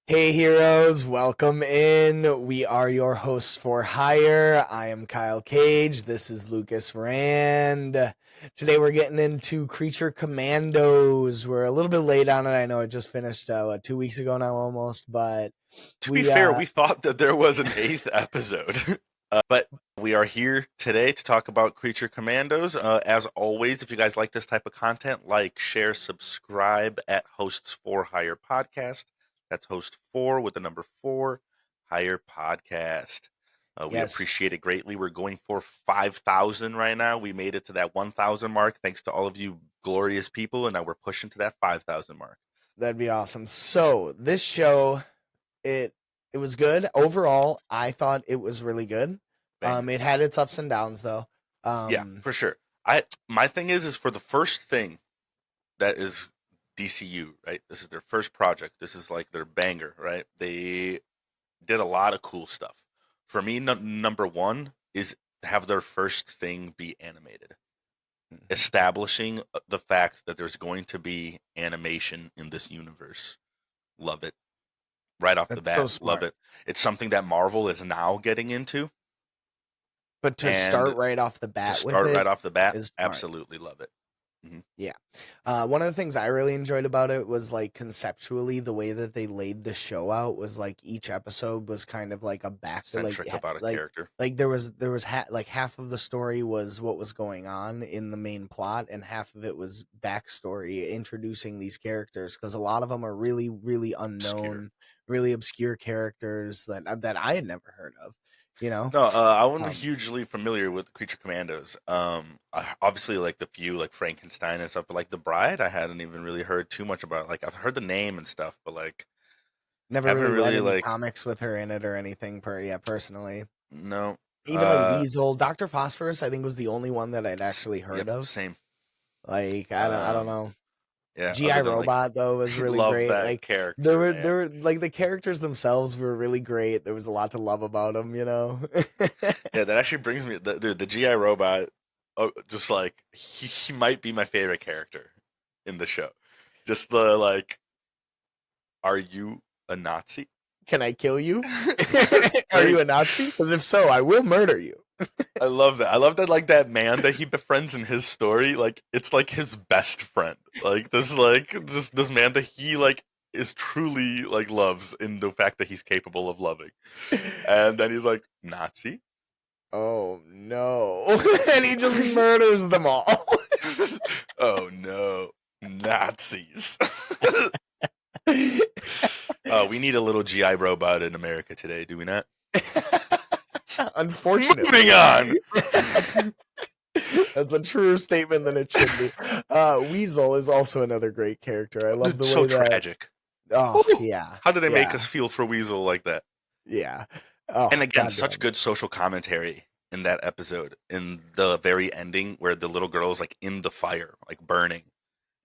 Hey heroes, welcome in. We are your hosts for hire. I am Kyle Cage. This is Lucas Rand. Today we're getting into Creature Commandos. We're a little bit late on it. I know it just finished 2 weeks ago now almost, but To be we fair, we thought that there was an eighth episode. But we are here today to talk about Creature Commandos. As always, if you guys like this type of content, like, share, subscribe at Hosts4Hire Podcast. That's Host 4 with the number 4, Hire Podcast. We appreciate yes, it greatly. We're going for 5,000 right now. We made it to that 1,000 mark thanks to all of you glorious people, and now we're pushing to that 5,000 mark. that'd be awesome. So, this show it it was good. Overall, I thought it was really good. Banger. It had its ups and downs though. Yeah, Um for sure. My thing is for the first thing that is DCU, right? This is their first project. This is like their banger, right? They did a lot of cool stuff. For me, number one is have their first thing be animated, establishing the fact that there's going to be animation in this universe. Love it. Right off the that's so bat, love smart. it. It's something that Marvel is now getting into, But to and start right off the to bat with start right it off the bat, is smart. absolutely love it. Hmm. Yeah. One of the things I really enjoyed about it was like conceptually the way that they laid the show out was like each episode was kind of like a back Centric about a like character. there was like half of the story was what was going on in the main plot and half of it was backstory introducing these characters because a lot of them are really Obscure. unknown, really obscure characters that I had never heard of, you know. No, I wasn't Um, hugely familiar with Creature Commandos. Obviously, like the few, like Frankenstein and stuff, but like the Bride, I hadn't even really heard too much about. Like I've heard the name and stuff, but like Never haven't really read really any like comics with her in it or anything personally. no. Even like Weasel, Dr. Phosphorus, I think was the only one that I'd actually Yep, heard of. same. Like I don't Um, know. yeah. GI Other than like, Robot though was really love great. that Like there character, were man. there were like the characters themselves were really great. There was a lot to love about them, you know. Yeah, that actually brings me the GI Robot. Oh, just like he might be my favorite character in the show. Just the like, are you a Nazi? Can I kill you? Are you Right. a Nazi? Because if so, I will murder you. I love that. I love that like that man that he befriends in his story, like it's like his best friend. Like this man that he like is truly like loves in the fact that he's capable of loving. And then he's like, Nazi? Oh no. And he just murders them all. Oh no. Nazis. We need a little GI robot in America today, do we not? Moving Unfortunately. on. That's a truer statement than it should be. Weasel is also another great character. I love Dude, the so way that. tragic. Oh Woo! yeah, How did they make yeah, us feel for Weasel like that? yeah. Oh And again, god such damn it. good social commentary in that episode. In the very ending, where the little girl is like in the fire, like burning,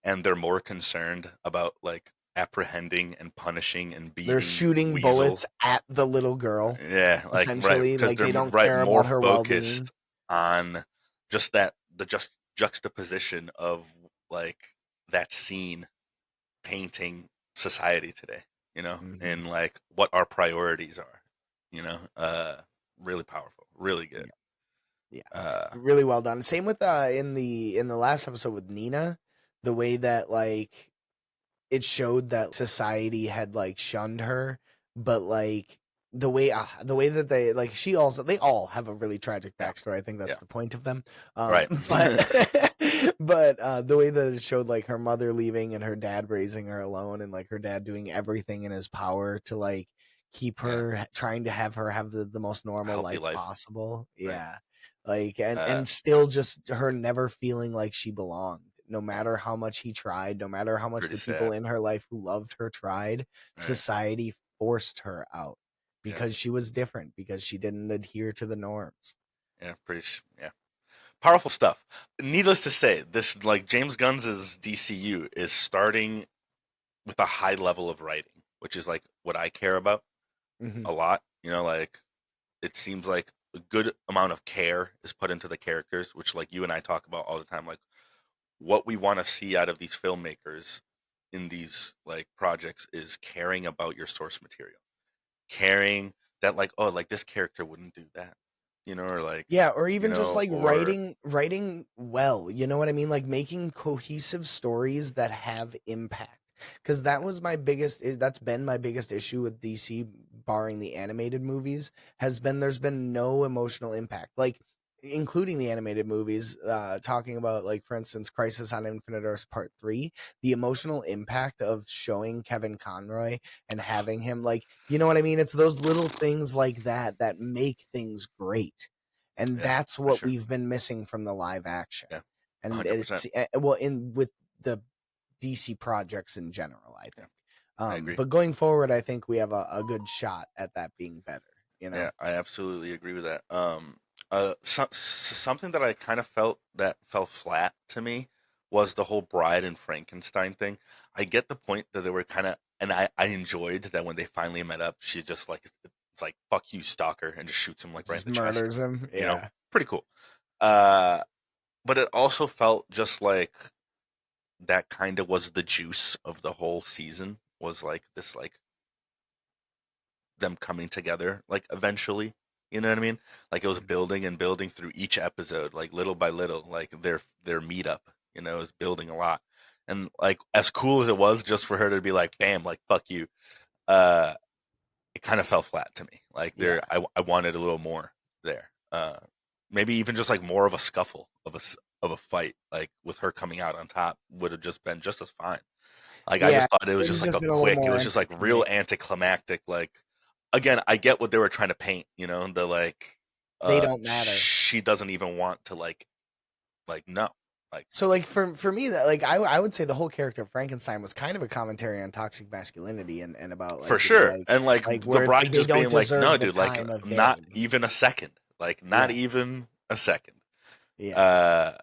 and they're more concerned about like apprehending and punishing and They're beating shooting Weasel. bullets at the little girl. Yeah, like right, Essentially, because like they're they don't right care more about her well-being. focused on just that the just juxtaposition of like that scene painting society today, Hmm. and like what our priorities are, you know. Really powerful, really good. Yeah, yeah. Uh, Really well done. Same with in the last episode with Nina, the way that like it showed that society had like shunned her, but like the way that they like they all have a really tragic yeah, backstory. I think yeah, that's the point of them. right. But but the way that it showed like her mother leaving and her dad raising her alone and like her dad doing everything in his power to like keep Yeah, her trying to have her have the most a normal healthy life life, possible. right. Yeah. Like and uh, and still just her never feeling like she belonged no yeah, matter how much he tried, no matter how much pretty the people sad, in her life who loved her tried, right. society forced her out Yeah, because she was different, because she didn't adhere to the norms. yeah, yeah, powerful stuff. Needless to say, this like James Gunn's DCU is starting with a high level of writing, which is like what I care about Hmm. a lot. Like it seems like a good amount of care is put into the characters, which like you and I talk about all the time, like what we want to see out of these filmmakers in these like projects is caring about your source material, caring that like, oh, like this character wouldn't do that, or like, Yeah, or even just like or writing well, you know what I mean? Like making cohesive stories that have impact. Because that was my that's been my biggest issue with DC, barring the animated movies, has been there's been no emotional impact. Like including the animated movies, talking about like for instance Crisis on Infinite Earths Part 3, the emotional impact of showing Kevin Conroy and having him like, you know what I mean? It's those little things like that that make things great, and yeah, that's for what sure, we've been missing from the live action. yeah, And 100%, well, in with the DC projects in general, I yeah, think. I agree. But going forward, I think we have a good shot at that being better. You know? Yeah, I absolutely agree with that. Something that I kind of felt that fell flat to me was the whole Bride and Frankenstein thing. I get the point that they were kind of, and I enjoyed that when they finally met up, she just like, it's like, fuck you, stalker, and just shoots him like right in Just the chest. murders him. You know, Yeah. pretty cool. Uh, but it also felt just like that kind of was the juice of the whole season, was like this, like them coming together, like eventually. You know what I mean? Like it was building and building through each episode, like little by little, like their meetup. Is building a lot, and like as cool as it was, just for her to be like, "Bam!" Like "fuck you," uh, it kind of fell flat to me. Like Yeah. I wanted a little more there. Maybe even just like more of a scuffle of a fight, like with her coming out on top would have just been just as fine. Like I Yeah. just thought it was It just was like just a been a little quick, it more was just like real entertaining. anticlimactic. Like again, I get what they were trying to paint, the like They don't matter. she doesn't even want to like no. Like So like for me that like I would say the whole character of Frankenstein was kind of a commentary on toxic masculinity and about for like being sure. And like like the where it's like bride they just don't being like, no, deserve the dude, like time of not day. even a second. Like not Yeah. even a second. Yeah. Uh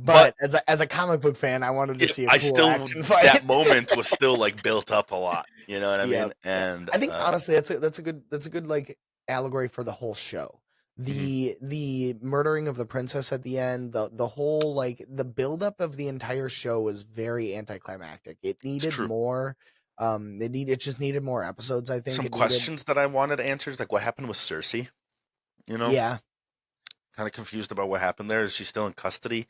but But as a comic book fan, I wanted to see a I cool still action fight. that moment was still like built up a lot. You know what I Yeah, mean? yeah. And I think honestly that's a good like allegory for the whole show. mhm, The murdering of the princess at the end, the whole like the buildup of the entire show was very anticlimactic. It it's needed true. more. It just needed more episodes. I think Some it needed. questions that I wanted answers, like what happened with Cersei, you know? Yeah, Kind of confused about what happened there. Is she still in custody?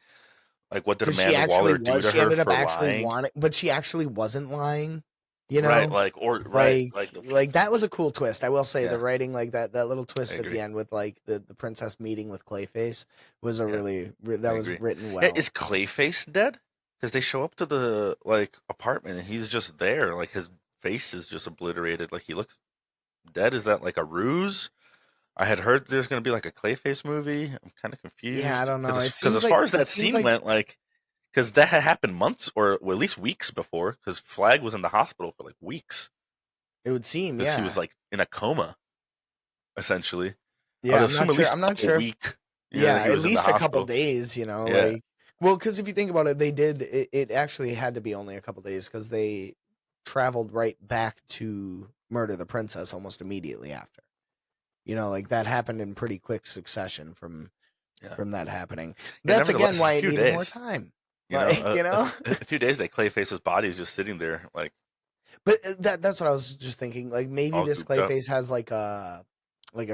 Like, what did because she Amanda actually Waller do was. to She her ended up for actually lying? wanting, but she actually wasn't lying. You Right, know, like, or right, like like, like that was a cool twist. I will say the yeah, writing, like that little I twist at the agree. end with like the princess meeting with Clayface was a Yeah, that I was agree. written Is well. Clayface dead? Because they show up to the like apartment and he's just there. Like his face is just obliterated. Like he looks dead. Is that like a ruse? I had heard there's gonna be like a Clayface movie. I'm kind of Yeah, I confused don't know. because as far as that scene went, like because that had happened months or well, at least weeks before. Because Flag was in the hospital for like weeks it would seem. because he was Yeah, like in a coma essentially. I would yeah. I'm assume not at sure. least I'm not a sure if week. yeah, That he at was in the least a couple hospital. days. Yeah, Like well, because if you think about it, they did. It actually had to be only a couple days because they traveled right back to murder the princess almost immediately after. Like that happened in pretty quick succession yeah, from that happening. yeah. That's again Nevertheless, it's why a it few needed more days. time. Like, A few days that Clayface's body is just sitting there, like but that's what I was just thinking. Like maybe all this gooped up. Clayface has like a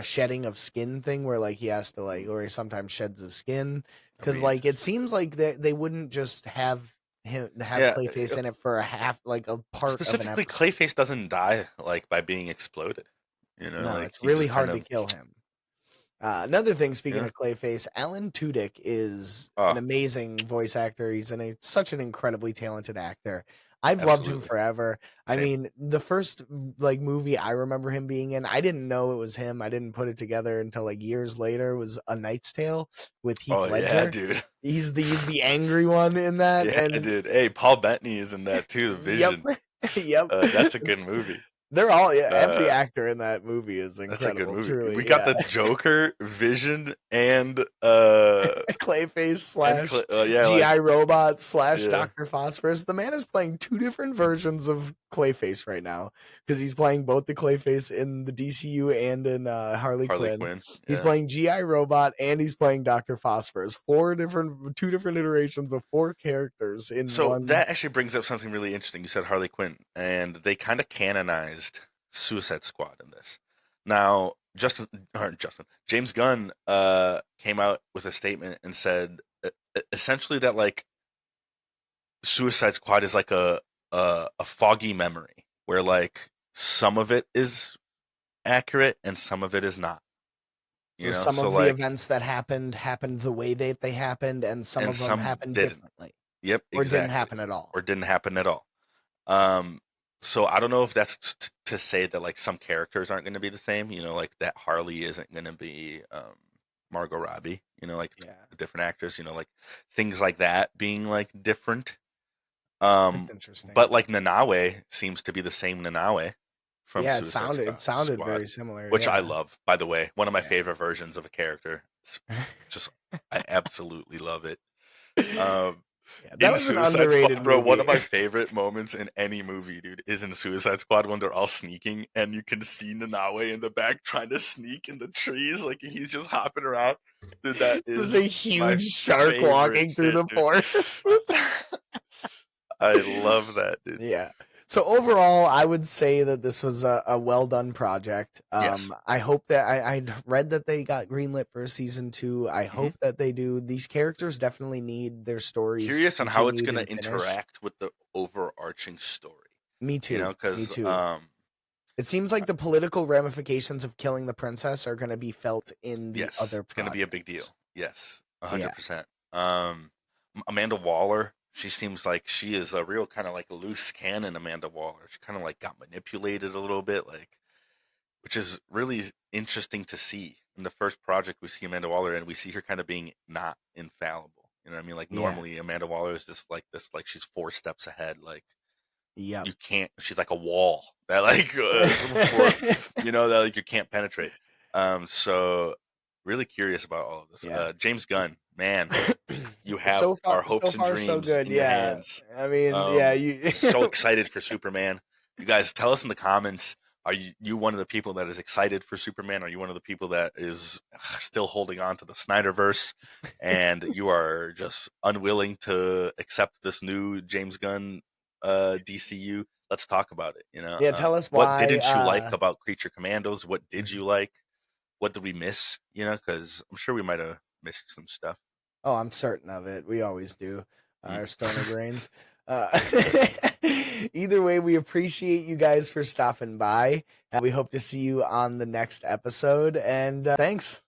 shedding of skin thing where like he has to like or he sometimes sheds his skin That'd because be like it interesting. seems like they wouldn't just have Yeah, Clayface in it for a half like a part of an specifically, episode. Clayface doesn't die like by being exploded. No, Like it's he really just kind hard to of, kill him. Another thing, speaking yeah. of Clayface, Alan Tudyk is an Oh, amazing voice actor. He's such an incredibly talented actor. I've loved him absolutely. forever. I Same. mean, the first like movie I remember him being in, I didn't know it was him. I didn't put it together until like years later. Was A Knight's Tale with Heath Oh yeah, Ledger. dude. He's the angry one in that, Yeah, and dude. Hey, Paul Bettany is in that too. The yep, Vision. yep. That's a good movie. They're all every Uh, actor in that movie is that's a good incredible. movie. We Truly, got yeah. the Joker, Vision, and Clayface slash yeah, like GI Robot slash yeah, Dr. Phosphorus. The man is playing two different versions of Clayface right now because he's playing both the Clayface in the DCU and in Harley Harley Quinn. Quinn. He's Yeah. playing GI Robot and he's playing Dr. Phosphorus. Two different iterations of four characters in So one. that actually brings up something really interesting. You said Harley Quinn, and they kind of canonized Suicide Squad in this. Now, James Gunn came out with a statement and said essentially that like Suicide Squad is like a foggy memory where like some of it is accurate and some of it is not. So You know, some so of the like events that happened the way that they happened, and some and of them some happened didn't. differently Yep, or didn't exactly. happen at all. Or didn't happen at all. So I don't know if that's to say that like some characters aren't going to be the same. You know, like that Harley isn't going to be Margot Robbie. You know, like Yeah, different actors. You know, like things like that being like different. that's interesting. But like Nanawe seems to be the same Nanawe from Yeah, Suicide it sounded Squad, very similar. which I Yeah, love. By the way, one of my yeah. favorite versions of a character. It's just I absolutely love it. Um, Yeah, that in was an Suicide Squad, underrated bro, one of movie. my favorite moments in any movie, dude, is in Suicide Squad when they're all sneaking and you can see Nanawe in the back trying to sneak in the trees, like he's just hopping around. Dude, that There's a is my huge shark favorite walking through shit, the dude. forest. I love that, dude. Yeah. So overall, I would say that this was a well done project. Yes. I hope that I'd read that they got greenlit for a season 2. I hmm hope that they do. These characters definitely need their stories Curious on how it's continued gonna and finished. interact with the overarching story. Me You know, too. Me because too. It seems like the political ramifications of killing the princess are going to be felt in the yes, other it's gonna be a big deal. projects. Yes, Yeah. 100%. Amanda Waller, she seems like she is a real kind of like loose cannon. Amanda Waller, she kind of like got manipulated a little bit, like which is really interesting to see. In the first project, we see Amanda Waller, and we see her kind of being not infallible. You know what I mean? Like Yeah. normally, Amanda Waller is just like this, like she's 4 steps ahead. Like Yep. you can't. She's like a wall that like for you know that like you can't penetrate. So really curious about all of this. Yeah. James Gunn, man, you have So our far, hopes and so dreams good. in your Yeah. hands. I mean, yeah, you So excited for Superman. You guys tell us in the comments. Are you one of the people that is excited for Superman? Are you one of the people that is still holding on to the Snyderverse, and you are just unwilling to accept this new James Gunn DCU? Let's talk about it. You know, yeah, tell us what why didn't you like about Creature Commandos? What did you like? What did we miss? You know, because I'm sure we might have missed some stuff. Oh, I'm certain of it. We always do. Mm. Our stoner brains. Uh, Either way, we appreciate you guys for stopping by. We hope to see you on the next episode. And thanks.